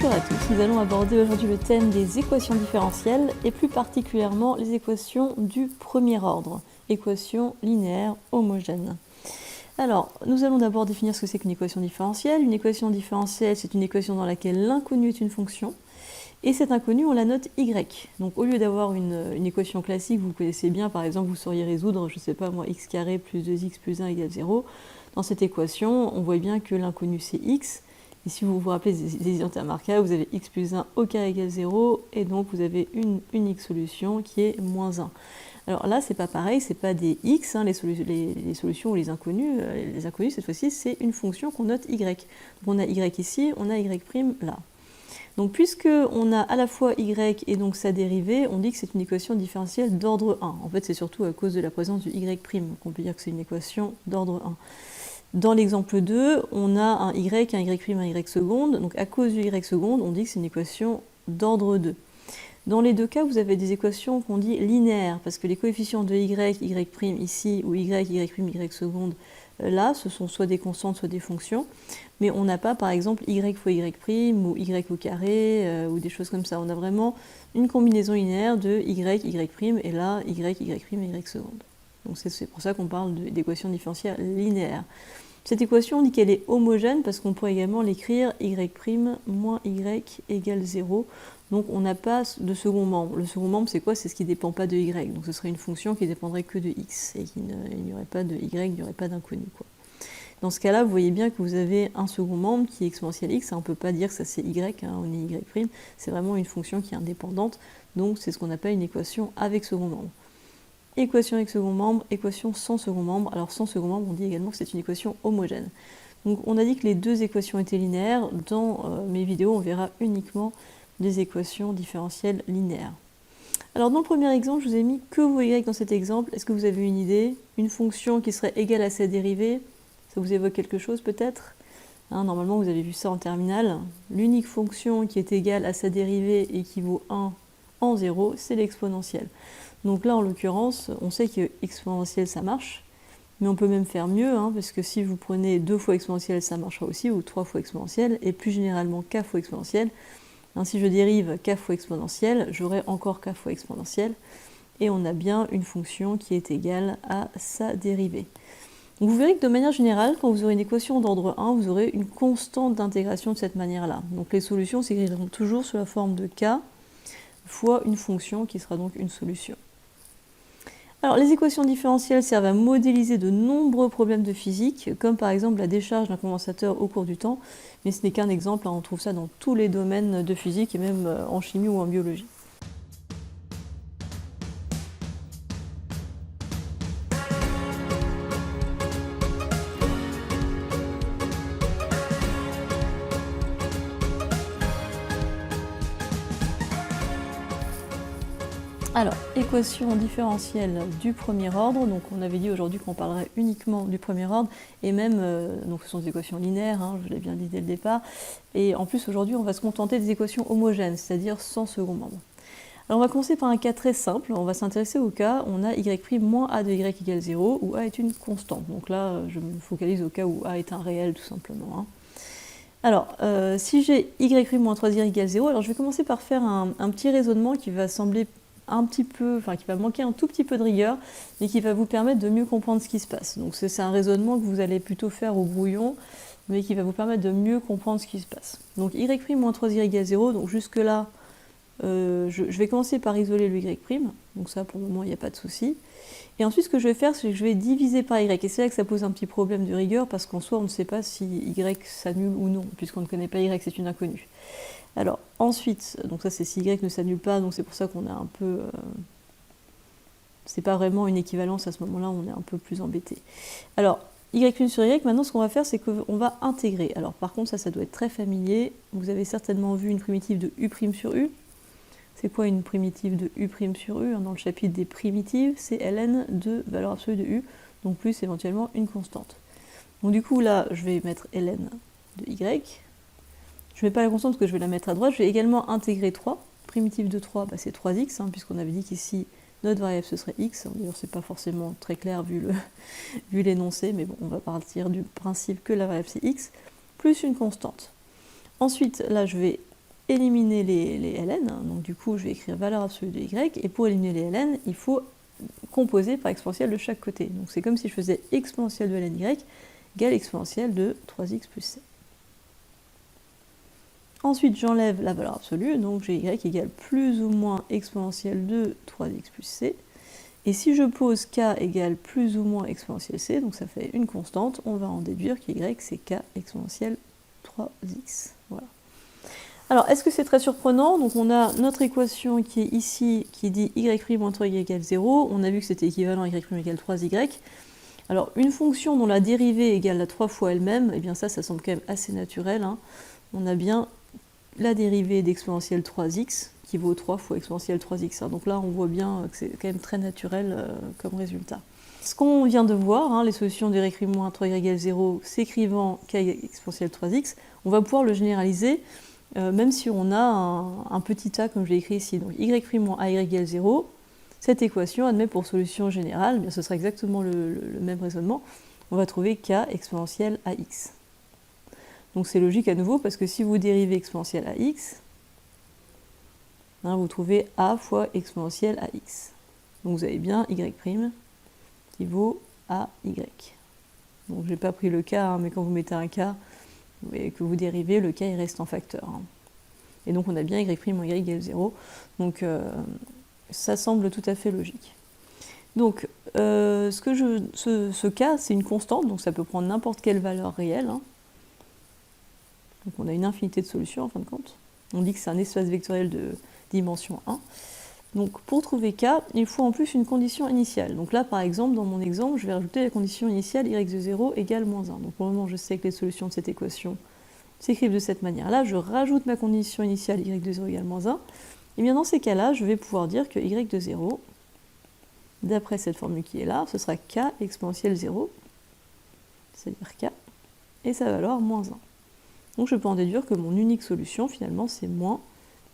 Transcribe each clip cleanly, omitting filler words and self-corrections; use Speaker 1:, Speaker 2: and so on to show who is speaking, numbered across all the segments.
Speaker 1: Bonjour à tous, nous allons aborder aujourd'hui le thème des équations différentielles et plus particulièrement les équations du premier ordre, équations linéaires homogènes. Alors, nous allons d'abord définir ce que c'est qu'une équation différentielle. Une équation différentielle, c'est une équation dans laquelle l'inconnu est une fonction et cet inconnu, on la note y. Donc au lieu d'avoir une équation classique, vous connaissez bien, par exemple, vous sauriez résoudre, je ne sais pas moi, x carré plus 2x plus 1 égale 0. Dans cette équation, on voit bien que l'inconnu c'est x. Et si vous vous rappelez des identités remarquables, vous avez x plus 1 au carré égale 0, et donc vous avez une unique solution qui est moins 1. Alors là, c'est pas pareil, c'est pas des x, hein, les solutions ou les inconnus cette fois-ci, c'est une fonction qu'on note y. Donc on a y ici, on a y' là. Donc puisque on a à la fois y et donc sa dérivée, on dit que c'est une équation différentielle d'ordre 1. En fait, c'est surtout à cause de la présence du y' qu'on peut dire que c'est une équation d'ordre 1. Dans l'exemple 2, on a un y, un y', un y seconde. Donc à cause du y seconde, on dit que c'est une équation d'ordre 2. Dans les deux cas, vous avez des équations qu'on dit linéaires, parce que les coefficients de y', y' ici, ou y', y' seconde, là, ce sont soit des constantes, soit des fonctions. Mais on n'a pas, par exemple, y fois y', ou y au carré, ou des choses comme ça. On a vraiment une combinaison linéaire de y', y', et là, y', y', y seconde. Donc c'est pour ça qu'on parle d'équation différentielle linéaire. Cette équation, on dit qu'elle est homogène parce qu'on pourrait également l'écrire y' moins y égale 0. Donc on n'a pas de second membre. Le second membre, c'est quoi? C'est ce qui ne dépend pas de y. Donc ce serait une fonction qui ne dépendrait que de x et il n'y aurait pas de y, il n'y aurait pas d'inconnu. Dans ce cas-là, vous voyez bien que vous avez un second membre qui est exponentielle x. On ne peut pas dire que ça c'est y, hein, on est y'. C'est vraiment une fonction qui est indépendante. Donc c'est ce qu'on appelle une équation avec second membre. Équation avec second membre, équation sans second membre. Alors sans second membre, on dit également que c'est une équation homogène. Donc on a dit que les deux équations étaient linéaires. Dans mes vidéos, on verra uniquement des équations différentielles linéaires. Alors dans le premier exemple, je vous ai mis que vos y dans cet exemple. Est-ce que vous avez une idée? Une fonction qui serait égale à sa dérivée, ça vous évoque quelque chose peut-être? Hein, normalement, vous avez vu ça en terminale. L'unique fonction qui est égale à sa dérivée et qui vaut 1 en 0, c'est l'exponentielle. Donc là, en l'occurrence, on sait que exponentielle, ça marche, mais on peut même faire mieux, hein, parce que si vous prenez 2 fois exponentielle, ça marchera aussi, ou 3 fois exponentielle, et plus généralement k fois exponentielle. Hein, si je dérive k fois exponentielle, j'aurai encore k fois exponentielle, et on a bien une fonction qui est égale à sa dérivée. Donc vous verrez que de manière générale, quand vous aurez une équation d'ordre 1, vous aurez une constante d'intégration de cette manière-là. Donc les solutions s'écriront toujours sous la forme de k fois une fonction qui sera donc une solution. Alors, les équations différentielles servent à modéliser de nombreux problèmes de physique, comme par exemple la décharge d'un condensateur au cours du temps, mais ce n'est qu'un exemple, hein, on trouve ça dans tous les domaines de physique et même en chimie ou en biologie. Alors, équation différentielle du premier ordre, donc on avait dit aujourd'hui qu'on parlerait uniquement du premier ordre, et même, donc ce sont des équations linéaires, hein, je l'ai bien dit dès le départ, et en plus aujourd'hui on va se contenter des équations homogènes, c'est-à-dire sans second membre. Alors on va commencer par un cas très simple, on va s'intéresser au cas où on a y' moins a de y égale 0, où a est une constante. Donc là, je me focalise au cas où a est un réel tout simplement. Hein. Alors, si j'ai y' moins 3y égale 0, alors je vais commencer par faire un petit raisonnement qui va sembler un petit peu, enfin qui va manquer un tout petit peu de rigueur, mais qui va vous permettre de mieux comprendre ce qui se passe. Donc c'est un raisonnement que vous allez plutôt faire au brouillon, mais qui va vous permettre de mieux comprendre ce qui se passe. Donc y' moins 3y égale 0, donc jusque là, je vais commencer par isoler le y', donc ça pour le moment il n'y a pas de souci. Et ensuite ce que je vais faire, c'est que je vais diviser par y, et c'est là que ça pose un petit problème de rigueur, parce qu'en soi on ne sait pas si y s'annule ou non, puisqu'on ne connaît pas y, c'est une inconnue. Alors ensuite, donc ça c'est si y ne s'annule pas, donc c'est pour ça qu'on est un peu... c'est pas vraiment une équivalence à ce moment-là, on est un peu plus embêté. Alors, y' sur y, maintenant ce qu'on va faire c'est qu'on va intégrer. Alors par contre ça doit être très familier, vous avez certainement vu une primitive de u' sur u. C'est quoi une primitive de u' sur u? Dans le chapitre des primitives, c'est ln de valeur absolue de u, donc plus éventuellement une constante. Donc du coup là, je vais mettre ln de y. Je ne mets pas la constante parce que je vais la mettre à droite. Je vais également intégrer 3. Primitive de 3, c'est 3x, hein, puisqu'on avait dit qu'ici, notre variable ce serait x. D'ailleurs, ce n'est pas forcément très clair vu l'énoncé, mais bon, on va partir du principe que la variable c'est x, plus une constante. Ensuite, là, je vais éliminer les ln, donc du coup je vais écrire valeur absolue de y, et pour éliminer les ln, il faut composer par exponentielle de chaque côté. Donc c'est comme si je faisais exponentielle de ln y égale exponentielle de 3x plus c. Ensuite j'enlève la valeur absolue, donc j'ai y égale plus ou moins exponentielle de 3x plus c. Et si je pose k égale plus ou moins exponentielle c, donc ça fait une constante, on va en déduire que y c'est k exponentielle 3x. Voilà. Alors, est-ce que c'est très surprenant? Donc on a notre équation qui est ici, qui dit y' moins 3y égale 0. On a vu que c'était équivalent à y' égale 3y. Alors, une fonction dont la dérivée égale à 3 fois elle-même, eh bien ça semble quand même assez naturel. Hein. On a bien la dérivée d'exponentielle 3x qui vaut 3 fois exponentielle 3x. Hein. Donc là, on voit bien que c'est quand même très naturel comme résultat. Ce qu'on vient de voir, hein, les solutions d'y' moins 3y égale 0 s'écrivant k exponentielle 3x, on va pouvoir le généraliser même si on a un petit a comme je l'ai écrit ici. Donc y' moins a égale 0, cette équation admet pour solution générale, eh bien, ce sera exactement le même raisonnement, on va trouver k exponentielle ax. Donc c'est logique à nouveau parce que si vous dérivez exponentielle ax, hein, vous trouvez a fois exponentielle ax. Donc vous avez bien y' qui vaut ay. Donc je n'ai pas pris le k, hein, mais quand vous mettez un k, et que vous dérivez, le k il reste en facteur. Hein. Et donc on a bien y' moins y égale 0. Donc ça semble tout à fait logique. Donc ce k c'est une constante, donc ça peut prendre n'importe quelle valeur réelle. Hein. Donc on a une infinité de solutions en fin de compte. On dit que c'est un espace vectoriel de dimension 1. Donc pour trouver k, il faut en plus une condition initiale. Donc là par exemple, dans mon exemple, je vais rajouter la condition initiale y de 0 égale moins 1. Donc pour le moment, je sais que les solutions de cette équation s'écrivent de cette manière-là. Je rajoute ma condition initiale y de 0 égale moins 1. Et bien dans ces cas-là, je vais pouvoir dire que y de 0, d'après cette formule qui est là, ce sera k exponentielle 0, c'est-à-dire k, et sa valeur moins 1. Donc je peux en déduire que mon unique solution, finalement, c'est moins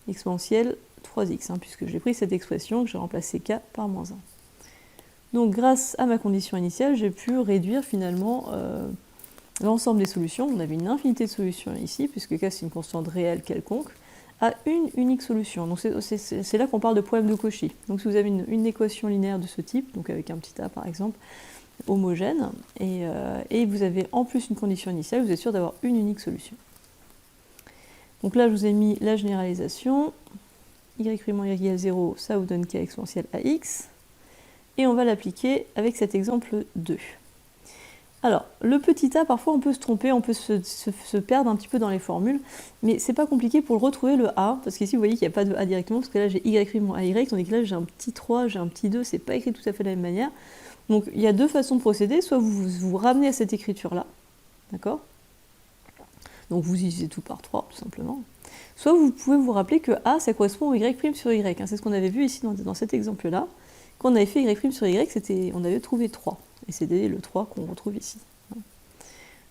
Speaker 1: exponentielle 3x, hein, puisque j'ai pris cette expression, que j'ai remplacé k par moins 1. Donc grâce à ma condition initiale, j'ai pu réduire finalement l'ensemble des solutions. On avait une infinité de solutions ici, puisque k c'est une constante réelle quelconque, à une unique solution. Donc c'est là qu'on parle de problème de Cauchy. Donc si vous avez une équation linéaire de ce type, donc avec un petit a par exemple, homogène, et vous avez en plus une condition initiale, vous êtes sûr d'avoir une unique solution. Donc là je vous ai mis la généralisation. Y' moins y égale 0, ça vous donne k exponentielle ax. Et on va l'appliquer avec cet exemple 2. Alors, le petit a, parfois on peut se tromper, on peut se perdre un petit peu dans les formules, mais c'est pas compliqué pour le retrouver le a, parce qu'ici vous voyez qu'il n'y a pas de a directement, parce que là j'ai y' moins ay, tandis que là j'ai un petit 3, j'ai un petit 2, c'est pas écrit tout à fait de la même manière. Donc il y a deux façons de procéder, soit vous ramenez à cette écriture-là, d'accord? Donc vous divisez tout par 3, tout simplement. Soit vous pouvez vous rappeler que A, ça correspond au y' sur y. Hein. C'est ce qu'on avait vu ici dans cet exemple-là. Quand on avait fait y' sur y, on avait trouvé 3. Et c'était le 3 qu'on retrouve ici.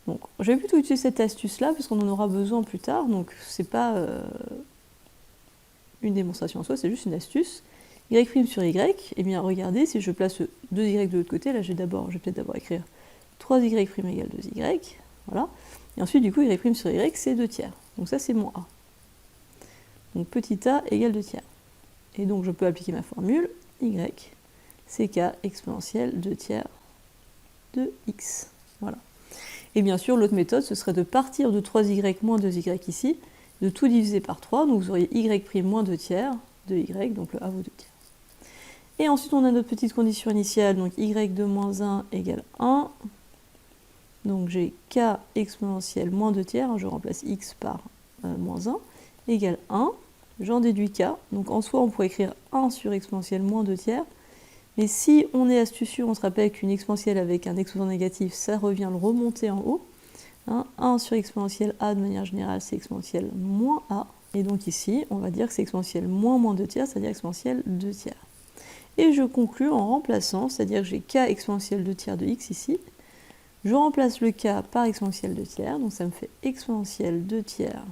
Speaker 1: Donc, j'avais plutôt utiliser cette astuce-là, parce qu'on en aura besoin plus tard. Donc, c'est pas une démonstration en soi, c'est juste une astuce. Y' sur y, eh bien, regardez, si je place 2y de l'autre côté, là, je vais peut-être d'abord écrire 3y' égale 2y. Voilà. Et ensuite, du coup, y' sur y, c'est 2 tiers. Donc ça, c'est mon a. Donc petit a égale 2 tiers. Et donc je peux appliquer ma formule, y, c'est k exponentielle 2 tiers de x. Voilà. Et bien sûr, l'autre méthode, ce serait de partir de 3y moins 2y ici, de tout diviser par 3, donc vous auriez y' moins 2 tiers de y, donc le a vaut 2 tiers. Et ensuite, on a notre petite condition initiale, donc y de moins 1 égale 1. Donc j'ai k exponentielle moins 2 tiers, hein, je remplace x par moins 1, égale 1. J'en déduis k, donc en soi on pourrait écrire 1 sur exponentielle moins 2 tiers, mais si on est astucieux, on se rappelle qu'une exponentielle avec un exposant négatif, ça revient le remonter en haut. Hein, 1 sur exponentielle a de manière générale, c'est exponentielle moins a, et donc ici on va dire que c'est exponentielle moins 2 tiers, c'est-à-dire exponentielle 2 tiers. Et je conclus en remplaçant, c'est-à-dire que j'ai k exponentielle 2 tiers de x ici, je remplace le k par exponentielle 2 tiers, donc ça me fait exponentielle 2 tiers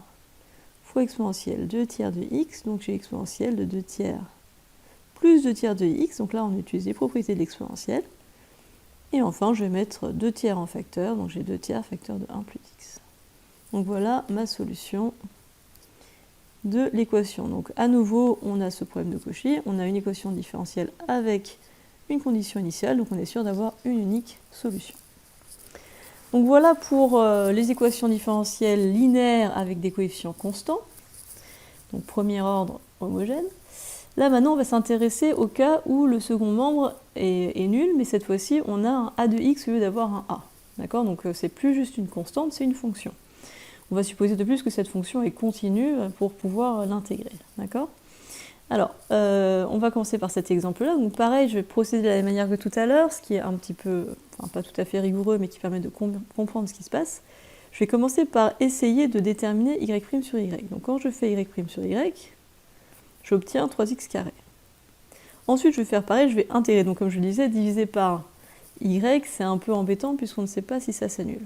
Speaker 1: fois exponentielle 2 tiers de x, donc j'ai exponentielle de 2 tiers plus 2 tiers de x, donc là on utilise les propriétés de l'exponentielle. Et enfin je vais mettre 2 tiers en facteur, donc j'ai 2 tiers facteur de 1 plus x. Donc voilà ma solution de l'équation. Donc à nouveau, on a ce problème de Cauchy, on a une équation différentielle avec une condition initiale, donc on est sûr d'avoir une unique solution. Donc voilà pour les équations différentielles linéaires avec des coefficients constants, donc premier ordre homogène. Là maintenant on va s'intéresser au cas où le second membre est nul, mais cette fois-ci on a un a de x au lieu d'avoir un a. D'accord? Donc c'est plus juste une constante, c'est une fonction. On va supposer de plus que cette fonction est continue pour pouvoir l'intégrer. D'accord? Alors, on va commencer par cet exemple-là. Donc pareil, je vais procéder de la même manière que tout à l'heure, ce qui est un petit peu, enfin pas tout à fait rigoureux, mais qui permet de comprendre ce qui se passe. Je vais commencer par essayer de déterminer y' sur y. Donc quand je fais y' sur y, j'obtiens 3x carré. Ensuite, je vais faire pareil, je vais intégrer. Donc comme je le disais, diviser par y, c'est un peu embêtant puisqu'on ne sait pas si ça s'annule.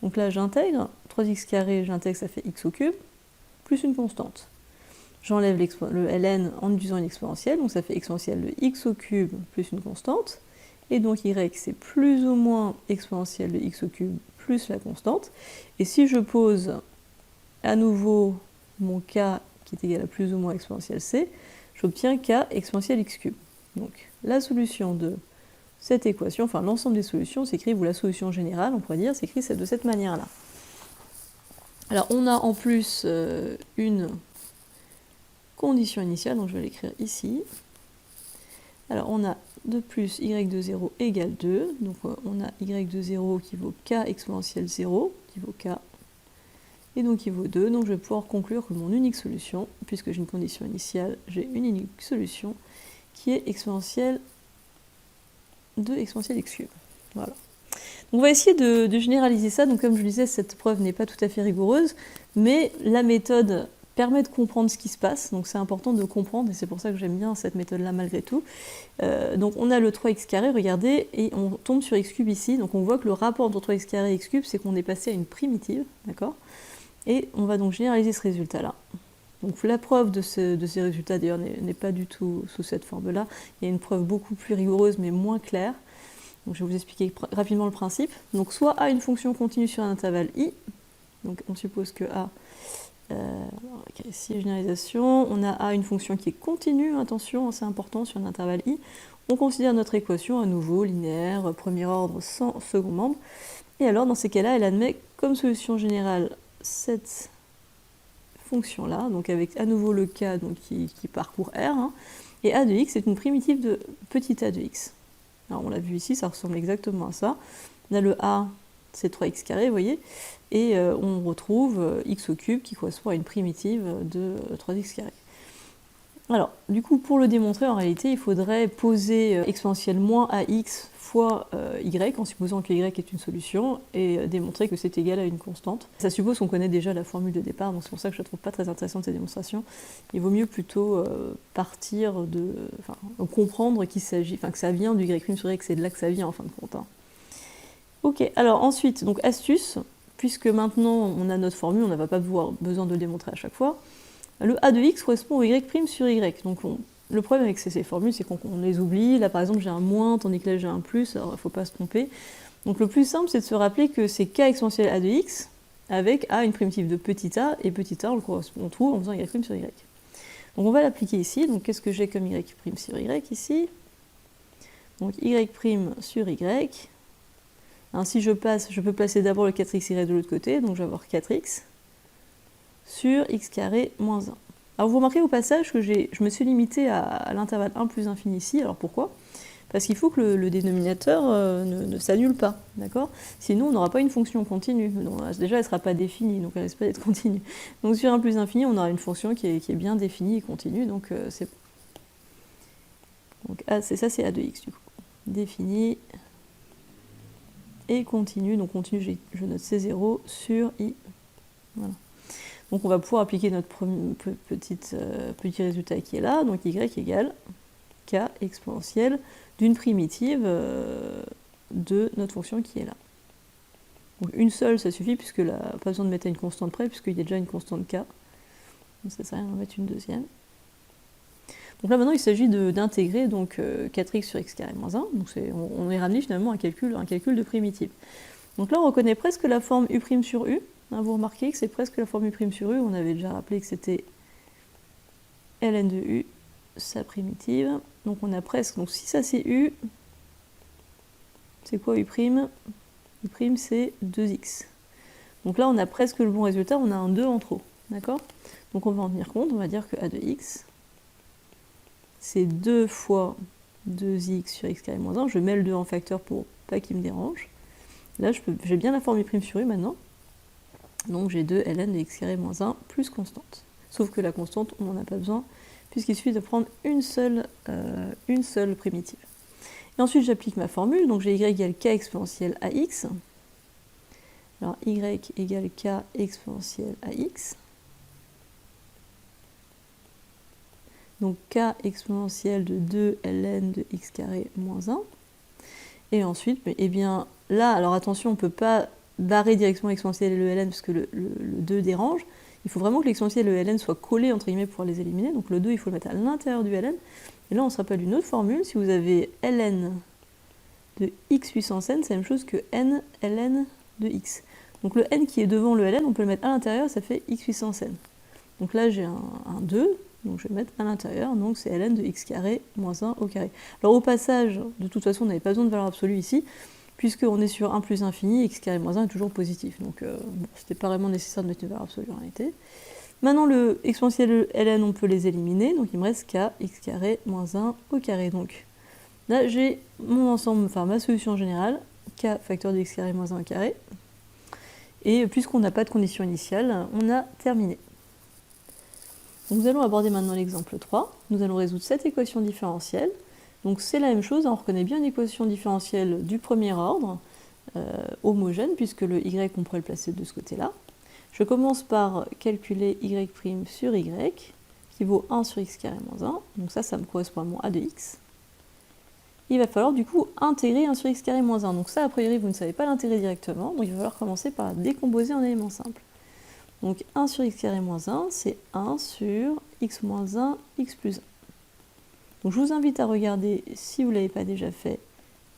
Speaker 1: Donc là, j'intègre, 3x carré, j'intègre, ça fait x au cube, plus une constante. J'enlève le ln en utilisant une exponentielle, donc ça fait exponentielle de x au cube plus une constante. Et donc y, c'est plus ou moins exponentielle de x au cube plus la constante. Et si je pose à nouveau mon k qui est égal à plus ou moins exponentielle c, j'obtiens k exponentielle x cube. Donc la solution de cette équation, enfin l'ensemble des solutions s'écrit, ou la solution générale, on pourrait dire, s'écrit de cette manière-là. Alors on a en plus une condition initiale, donc je vais l'écrire ici. Alors on a de plus y de 0 égale 2, donc on a y de 0 qui vaut k exponentielle 0, qui vaut k, et donc qui vaut 2, donc je vais pouvoir conclure que mon unique solution, puisque j'ai une condition initiale, j'ai une unique solution, qui est exponentielle de exponentielle x cube. Voilà. Donc on va essayer de généraliser ça, donc comme je le disais, cette preuve n'est pas tout à fait rigoureuse, mais la méthode permet de comprendre ce qui se passe, donc c'est important de comprendre, et c'est pour ça que j'aime bien cette méthode-là malgré tout. Donc on a le 3x carré, regardez, et on tombe sur x cube ici, donc on voit que le rapport entre 3x carré et x cube, c'est qu'on est passé à une primitive, d'accord? Et on va donc généraliser ce résultat-là. Donc la preuve de ces résultats, d'ailleurs, n'est pas du tout sous cette forme-là, il y a une preuve beaucoup plus rigoureuse, mais moins claire. Donc je vais vous expliquer rapidement le principe. Donc soit A une fonction continue sur un intervalle i, donc on suppose que A, ici généralisation, on a A une fonction qui est continue, attention, c'est important, sur un intervalle i. On considère notre équation à nouveau linéaire, premier ordre sans second membre. Et alors dans ces cas-là, elle admet comme solution générale cette fonction-là, donc avec à nouveau le k donc, qui parcourt R, hein, et A de x est une primitive de petit a de x. Alors on l'a vu ici, ça ressemble exactement à ça. On a le a, c'est 3x carré, vous voyez, et on retrouve x au cube qui correspond à une primitive de 3x carré. Alors, du coup, pour le démontrer, en réalité, il faudrait poser exponentielle moins ax fois y, en supposant que y est une solution, et démontrer que c'est égal à une constante. Ça suppose qu'on connaît déjà la formule de départ, donc c'est pour ça que je ne trouve pas très intéressante cette démonstration. Il vaut mieux plutôt partir de... Enfin, comprendre qu'il s'agit... Enfin, que ça vient du y' sur y, que c'est de là que ça vient, en fin de compte. Hein. Ok, alors ensuite, donc astuce, puisque maintenant on a notre formule, on n'a pas besoin de le démontrer à chaque fois. Le a de x correspond au y' sur y. Donc le problème avec ces formules, c'est qu'on les oublie. Là par exemple j'ai un moins, tandis que là j'ai un plus, alors il ne faut pas se tromper. Donc le plus simple c'est de se rappeler que c'est k exponentielle a de x avec a une primitive de petit a, et petit a on trouve en faisant y' sur y. Donc on va l'appliquer ici, donc qu'est-ce que j'ai comme y' sur y ici? Donc y' sur y. Ainsi je peux placer d'abord le 4xy de l'autre côté, donc je vais avoir 4x sur x carré moins 1. Alors vous remarquez au passage que je me suis limitée à l'intervalle 1 plus infini ici, alors pourquoi? Parce qu'il faut que le dénominateur ne s'annule pas, d'accord? Sinon on n'aura pas une fonction continue, donc, déjà elle ne sera pas définie, donc elle risque pas d'être continue. Donc sur 1 plus infini, on aura une fonction qui est bien définie et continue, donc c'est bon. Donc ça c'est a de x du coup, défini et continue, donc continue je note C0 sur i, voilà. Donc on va pouvoir appliquer notre petit résultat qui est là, donc y égale k exponentielle d'une primitive de notre fonction qui est là. Donc une seule ça suffit, puisque là, pas besoin de mettre à une constante près, puisqu'il y a déjà une constante k. Donc ça sert à rien d'en mettre une deuxième. Donc là maintenant il s'agit d'intégrer donc 4x sur x carré moins 1, donc on est ramené finalement à un calcul de primitive. Donc là on reconnaît presque la forme u' sur u. Vous remarquez que c'est presque la forme u' sur u, on avait déjà rappelé que c'était ln de u, sa primitive. Donc on a presque, donc si ça c'est u, c'est quoi u'? U' c'est 2x. Donc là on a presque le bon résultat, on a un 2 en trop, d'accord? Donc on va en tenir compte, on va dire que a de x, c'est 2 fois 2x sur x carré moins 1, je mets le 2 en facteur pour pas qu'il me dérange. Là j'ai bien la forme u' sur u maintenant, donc j'ai 2 ln de x carré moins 1 plus constante. Sauf que la constante, on n'en a pas besoin, puisqu'il suffit de prendre une seule primitive. Et ensuite, j'applique ma formule, donc j'ai y égale k exponentielle ax. Alors, y égale k exponentielle ax. Donc, k exponentielle de 2 ln de x carré moins 1. Et ensuite, eh bien, là, alors attention, on ne peut pas barrer directement l'exponentielle et le ln, parce que le 2 dérange. Il faut vraiment que l'exponentielle et le ln soient collés, entre guillemets, pour les éliminer. Donc le 2, il faut le mettre à l'intérieur du ln. Et là, on se rappelle d'une autre formule. Si vous avez ln de x puissance n, c'est la même chose que n ln de x. Donc le n qui est devant le ln, on peut le mettre à l'intérieur, ça fait x puissance n. Donc là, j'ai un 2, donc je vais mettre à l'intérieur. Donc c'est ln de x carré moins 1 au carré. Alors au passage, de toute façon, on n'avait pas besoin de valeur absolue ici, puisqu'on est sur 1 plus infini, x carré moins 1 est toujours positif. Donc bon, c'était pas vraiment nécessaire de mettre une valeur absolue en réalité. Maintenant, le exponentiel ln, on peut les éliminer, donc il me reste k x carré moins 1 au carré. Donc là, j'ai mon ensemble, enfin ma solution générale, k facteur de x carré moins 1 au carré. Et puisqu'on n'a pas de condition initiale, on a terminé. Donc, nous allons aborder maintenant l'exemple 3. Nous allons résoudre cette équation différentielle. Donc c'est la même chose, on reconnaît bien une équation différentielle du premier ordre, homogène, puisque le y, on pourrait le placer de ce côté-là. Je commence par calculer y' sur y, qui vaut 1 sur x carré moins 1. Donc ça me correspond à mon a de x. Il va falloir du coup intégrer 1 sur x carré moins 1. Donc ça, a priori, vous ne savez pas l'intégrer directement. Donc il va falloir commencer par la décomposer en éléments simples. Donc 1 sur x carré moins 1, c'est 1 sur x moins 1, x plus 1. Donc je vous invite à regarder, si vous ne l'avez pas déjà fait,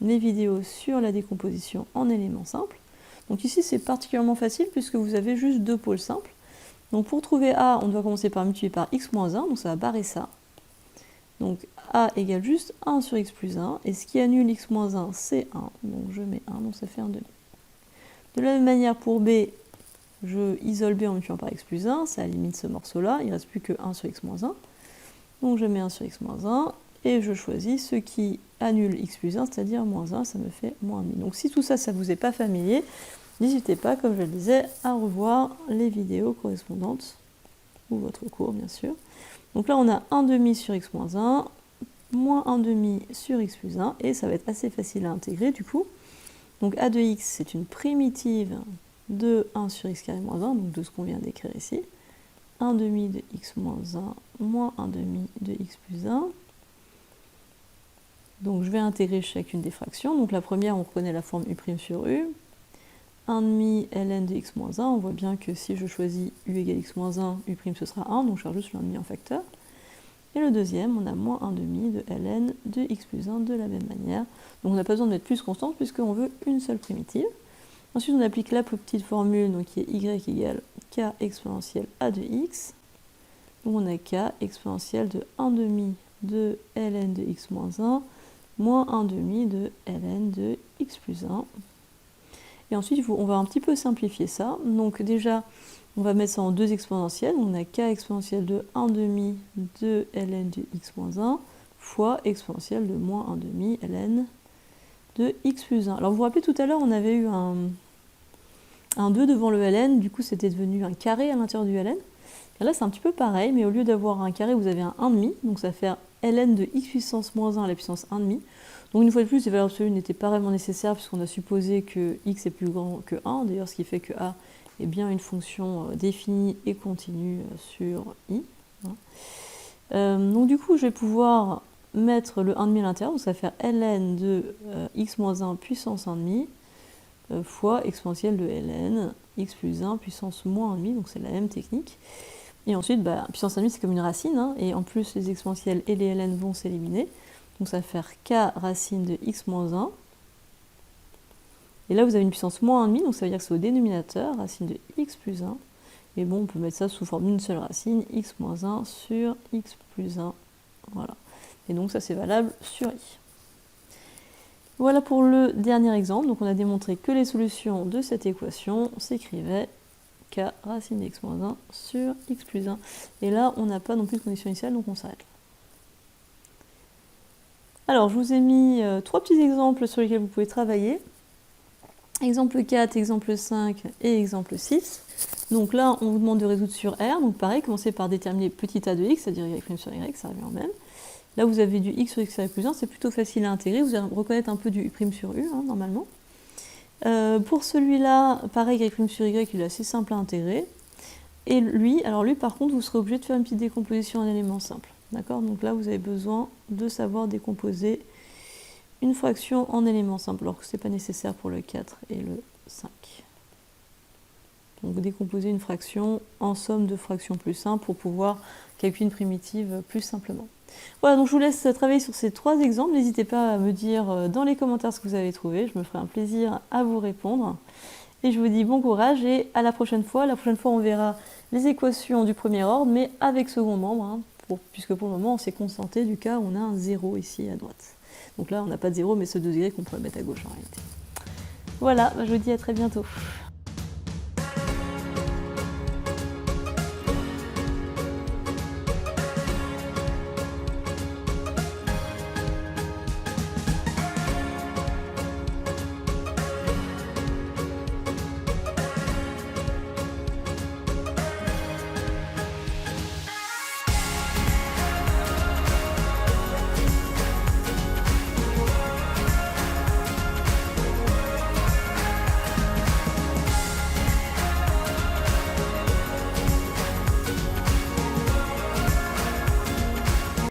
Speaker 1: mes vidéos sur la décomposition en éléments simples. Donc ici c'est particulièrement facile puisque vous avez juste deux pôles simples. Donc pour trouver a, on doit commencer par multiplier par x moins 1, donc ça va barrer ça. Donc a égale juste 1 sur x plus 1, et ce qui annule x moins 1 c'est 1, donc je mets 1, donc ça fait 1 demi. De la même manière pour b, je isole b en multipliant par x plus 1, ça élimine ce morceau-là, il ne reste plus que 1 sur x moins 1. Donc je mets 1 sur x moins 1, et je choisis ce qui annule x plus 1, c'est-à-dire moins 1, ça me fait moins 1,5. Donc si tout ça, ça ne vous est pas familier, n'hésitez pas, comme je le disais, à revoir les vidéos correspondantes, ou votre cours bien sûr. Donc là on a 1 demi sur x moins 1, moins 1 demi sur x plus 1, et ça va être assez facile à intégrer du coup. Donc a de x, c'est une primitive de 1 sur x carré moins 1, donc de ce qu'on vient d'écrire ici. 1 demi de x moins 1, moins 1 demi de x plus 1. Donc je vais intégrer chacune des fractions. Donc la première, on reconnaît la forme u' sur u. 1 demi ln de x moins 1, on voit bien que si je choisis u égale x moins 1, u' ce sera 1, donc je rajoute le 1 demi en facteur. Et le deuxième, on a moins 1 demi de ln de x plus 1 de la même manière. Donc on n'a pas besoin de mettre plus constante puisqu'on veut une seule primitive. Ensuite on applique la petite formule donc qui est y égale k exponentielle a de x. Donc on a k exponentielle de 1 demi de ln de x moins 1 moins 1 demi de ln de x plus 1. Et ensuite, on va un petit peu simplifier ça. Donc déjà, on va mettre ça en deux exponentielles. On a k exponentielle de 1 demi de ln de x moins 1 fois exponentielle de moins 1 demi ln de x plus 1. Alors vous vous rappelez tout à l'heure, on avait eu un 2 devant le ln, du coup c'était devenu un carré à l'intérieur du ln. Et là c'est un petit peu pareil, mais au lieu d'avoir un carré, vous avez un 1,5, donc ça fait ln de x puissance moins 1 à la puissance 1,5. Donc une fois de plus, les valeurs absolues n'étaient pas vraiment nécessaires puisqu'on a supposé que x est plus grand que 1, d'ailleurs ce qui fait que a est bien une fonction définie et continue sur i. Donc du coup, je vais pouvoir mettre le 1,5 à l'intérieur, donc ça va faire ln de x moins 1 puissance 1,5 fois exponentielle de ln x plus 1 puissance moins 1,5, donc c'est la même technique. Et ensuite, puissance 1,5 c'est comme une racine, hein, et en plus les exponentielles et les ln vont s'éliminer. Donc ça va faire k racine de x moins 1. Et là vous avez une puissance moins 1,5, donc ça veut dire que c'est au dénominateur, racine de x plus 1. Et bon, on peut mettre ça sous forme d'une seule racine, x moins 1 sur x plus 1. Voilà. Et donc ça c'est valable sur i. Voilà pour le dernier exemple. Donc on a démontré que les solutions de cette équation s'écrivaient k racine de x moins 1 sur x plus 1. Et là, on n'a pas non plus de condition initiale, donc on s'arrête là. Alors, je vous ai mis 3 petits exemples sur lesquels vous pouvez travailler. Exemple 4, exemple 5 et exemple 6. Donc là, on vous demande de résoudre sur R. Donc pareil, commencez par déterminer petit a de x, c'est-à-dire y' sur y, ça revient au même. Là, vous avez du x sur x plus 1, c'est plutôt facile à intégrer. Vous allez reconnaître un peu du u' sur u, hein, normalement. Pour celui-là, pareil, y' sur y, il est assez simple à intégrer. Et lui, par contre, vous serez obligé de faire une petite décomposition en éléments simples. D'accord? Donc là, vous avez besoin de savoir décomposer une fraction en éléments simples, alors que ce n'est pas nécessaire pour le 4 et le 5. Donc décomposer une fraction en somme de fractions plus simples pour pouvoir calculer une primitive plus simplement. Voilà, donc je vous laisse travailler sur ces 3 exemples. N'hésitez pas à me dire dans les commentaires ce que vous avez trouvé. Je me ferai un plaisir à vous répondre. Et je vous dis bon courage et à la prochaine fois. La prochaine fois, on verra les équations du premier ordre, mais avec second membre, hein, puisque pour le moment, on s'est contenté du cas où on a un 0 ici à droite. Donc là, on n'a pas de 0, mais ce 2y qu'on pourrait mettre à gauche en réalité. Voilà, je vous dis à très bientôt.